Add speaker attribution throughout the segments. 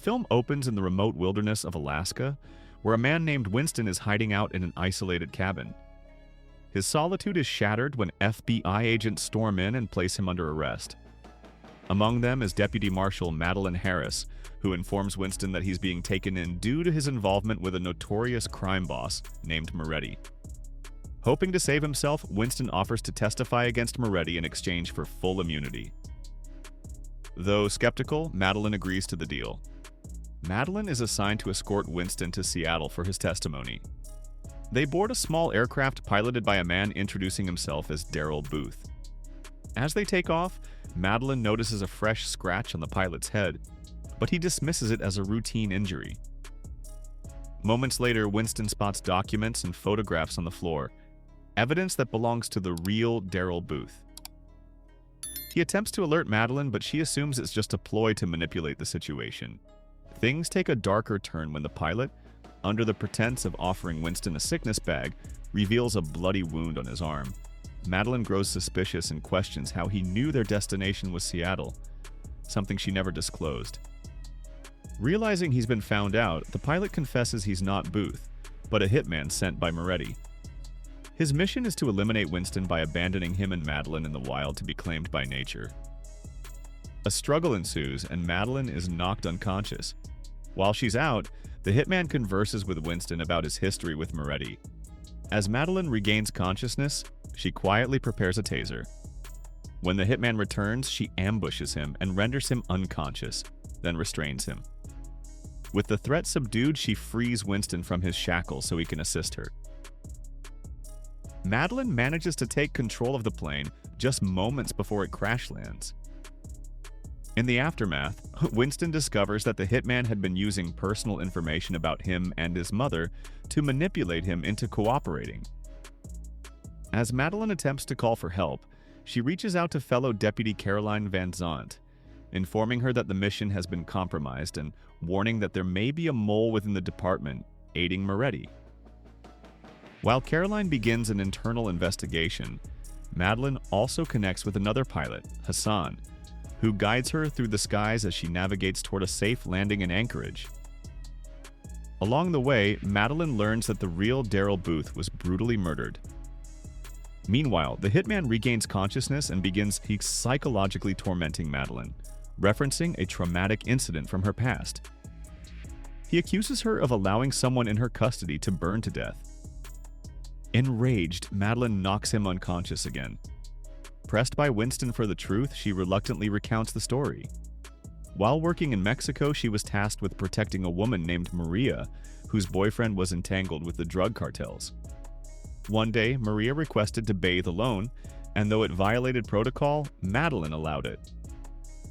Speaker 1: film opens in the remote wilderness of Alaska, where a man named Winston is hiding out in an isolated cabin. His solitude is shattered when FBI agents storm in and place him under arrest. Among them is Deputy Marshal Madeline Harris, who informs Winston that he's being taken in due to his involvement with a notorious crime boss named Moretti. Hoping to save himself, Winston offers to testify against Moretti in exchange for full immunity. Though skeptical, Madeline agrees to the deal. Madeline is assigned to escort Winston to Seattle for his testimony. They board a small aircraft piloted by a man introducing himself as Daryl Booth. As they take off, Madeline notices a fresh scratch on the pilot's head, but he dismisses it as a routine injury. Moments later, Winston spots documents and photographs on the floor, evidence that belongs to the real Daryl Booth. He attempts to alert Madeline, but she assumes it's just a ploy to manipulate the situation. Things take a darker turn when the pilot, under the pretense of offering Winston a sickness bag, reveals a bloody wound on his arm. Madeline grows suspicious and questions how he knew their destination was Seattle, something she never disclosed. Realizing he's been found out, the pilot confesses he's not Booth, but a hitman sent by Moretti. His mission is to eliminate Winston by abandoning him and Madeline in the wild to be claimed by nature. A struggle ensues, and Madeline is knocked unconscious. While she's out, the hitman converses with Winston about his history with Moretti. As Madeline regains consciousness, she quietly prepares a taser. When the hitman returns, she ambushes him and renders him unconscious, then restrains him. With the threat subdued, she frees Winston from his shackles so he can assist her. Madeline manages to take control of the plane just moments before it crash lands. In the aftermath, Winston discovers that the hitman had been using personal information about him and his mother to manipulate him into cooperating. As Madeline attempts to call for help, she reaches out to fellow Deputy Caroline Van Zandt, informing her that the mission has been compromised and warning that there may be a mole within the department aiding Moretti. While Caroline begins an internal investigation, Madeline also connects with another pilot, Hassan, who guides her through the skies as she navigates toward a safe landing in Anchorage. Along the way, Madeline learns that the real Daryl Booth was brutally murdered. Meanwhile, the hitman regains consciousness and begins psychologically tormenting Madeline, referencing a traumatic incident from her past. He accuses her of allowing someone in her custody to burn to death. Enraged, Madeline knocks him unconscious again. Pressed by Winston for the truth, she reluctantly recounts the story. While working in Mexico, she was tasked with protecting a woman named Maria, whose boyfriend was entangled with the drug cartels. One day, Maria requested to bathe alone, and though it violated protocol, Madeline allowed it.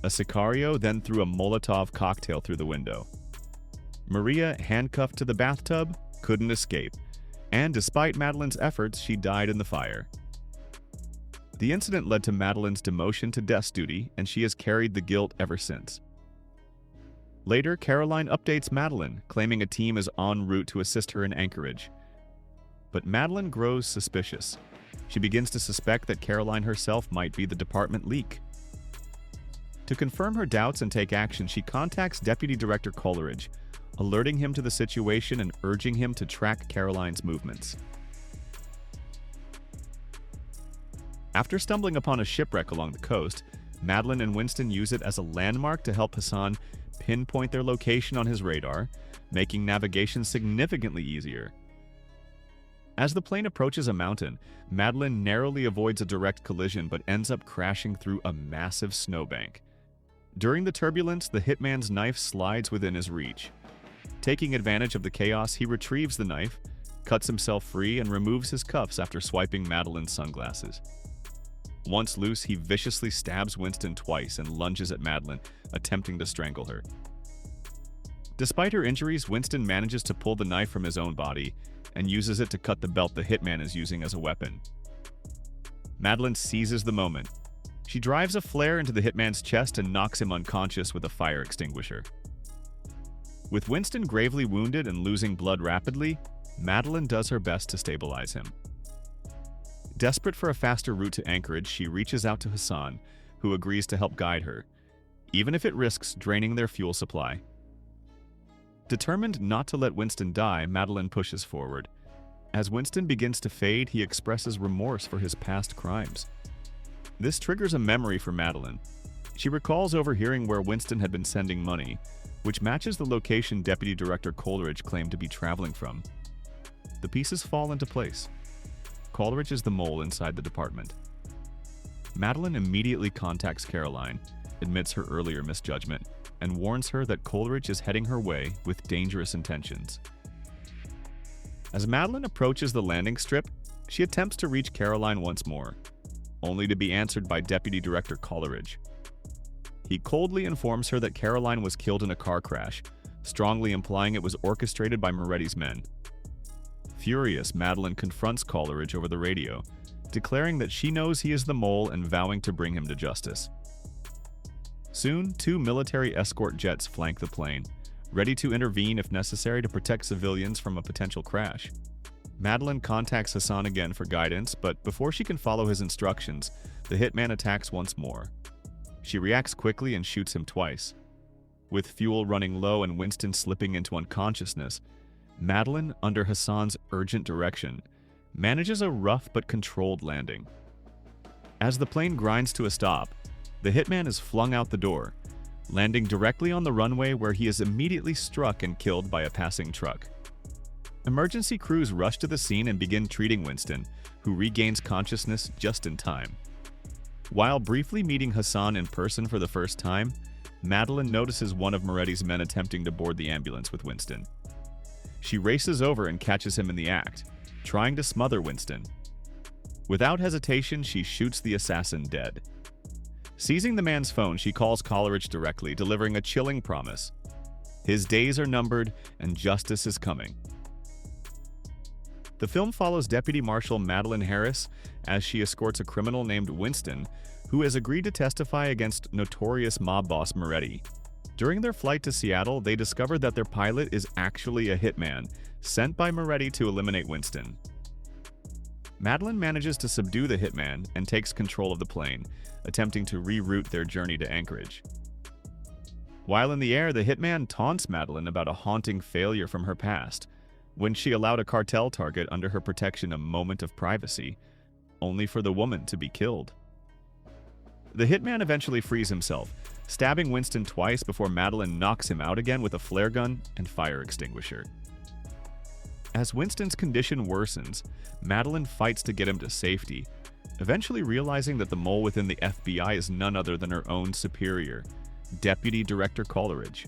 Speaker 1: A Sicario then threw a Molotov cocktail through the window. Maria, handcuffed to the bathtub, couldn't escape, and despite Madeline's efforts, she died in the fire. The incident led to Madeline's demotion to desk duty, and she has carried the guilt ever since. Later, Caroline updates Madeline, claiming a team is en route to assist her in Anchorage. But Madeline grows suspicious. She begins to suspect that Caroline herself might be the department leak. To confirm her doubts and take action, she contacts Deputy Director Coleridge, alerting him to the situation and urging him to track Caroline's movements. After stumbling upon a shipwreck along the coast, Madeline and Winston use it as a landmark to help Hassan pinpoint their location on his radar, making navigation significantly easier. As the plane approaches a mountain, Madeline narrowly avoids a direct collision but ends up crashing through a massive snowbank. During the turbulence, the hitman's knife slides within his reach. Taking advantage of the chaos, he retrieves the knife, cuts himself free, and removes his cuffs after swiping Madeline's sunglasses. Once loose, he viciously stabs Winston twice and lunges at Madeline, attempting to strangle her. Despite her injuries, Winston manages to pull the knife from his own body and uses it to cut the belt the hitman is using as a weapon. Madeline seizes the moment. She drives a flare into the hitman's chest and knocks him unconscious with a fire extinguisher. With Winston gravely wounded and losing blood rapidly, Madeline does her best to stabilize him. Desperate for a faster route to Anchorage, she reaches out to Hassan, who agrees to help guide her, even if it risks draining their fuel supply. Determined not to let Winston die, Madeline pushes forward. As Winston begins to fade, he expresses remorse for his past crimes. This triggers a memory for Madeline. She recalls overhearing where Winston had been sending money, which matches the location Deputy Director Coleridge claimed to be traveling from. The pieces fall into place. Coleridge is the mole inside the department. Madeline immediately contacts Caroline, admits her earlier misjudgment, and warns her that Coleridge is heading her way with dangerous intentions. As Madeline approaches the landing strip, she attempts to reach Caroline once more, only to be answered by Deputy Director Coleridge. He coldly informs her that Caroline was killed in a car crash, strongly implying it was orchestrated by Moretti's men. Furious, Madeline confronts Coleridge over the radio, declaring that she knows he is the mole and vowing to bring him to justice. Soon, 2 military escort jets flank the plane, ready to intervene if necessary to protect civilians from a potential crash. Madeline contacts Hassan again for guidance, but before she can follow his instructions, the hitman attacks once more. She reacts quickly and shoots him twice. With fuel running low and Winston slipping into unconsciousness, Madeline, under Hassan's urgent direction, manages a rough but controlled landing. As the plane grinds to a stop, the hitman is flung out the door, landing directly on the runway where he is immediately struck and killed by a passing truck. Emergency crews rush to the scene and begin treating Winston, who regains consciousness just in time. While briefly meeting Hassan in person for the first time, Madeline notices one of Moretti's men attempting to board the ambulance with Winston. She races over and catches him in the act, trying to smother Winston. Without hesitation, she shoots the assassin dead. Seizing the man's phone, she calls Coleridge directly, delivering a chilling promise. His days are numbered, and justice is coming. The film follows Deputy Marshal Madeline Harris as she escorts a criminal named Winston, who has agreed to testify against notorious mob boss Moretti. During their flight to Seattle, they discover that their pilot is actually a hitman, sent by Moretti to eliminate Winston. Madeline manages to subdue the hitman and takes control of the plane, attempting to reroute their journey to Anchorage. While in the air, the hitman taunts Madeline about a haunting failure from her past, when she allowed a cartel target under her protection a moment of privacy, only for the woman to be killed. The hitman eventually frees himself, stabbing Winston twice before Madeline knocks him out again with a flare gun and fire extinguisher. As Winston's condition worsens, Madeline fights to get him to safety, eventually realizing that the mole within the FBI is none other than her own superior, Deputy Director Coleridge.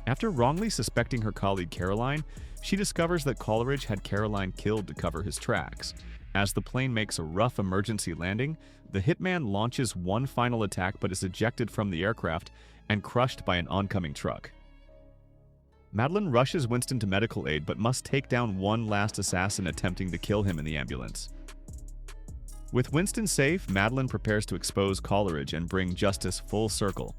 Speaker 1: After wrongly suspecting her colleague Caroline, she discovers that Coleridge had Caroline killed to cover his tracks. As the plane makes a rough emergency landing, the hitman launches one final attack but is ejected from the aircraft and crushed by an oncoming truck. Madeline rushes Winston to medical aid but must take down one last assassin attempting to kill him in the ambulance. With Winston safe, Madeline prepares to expose Coleridge and bring justice full circle.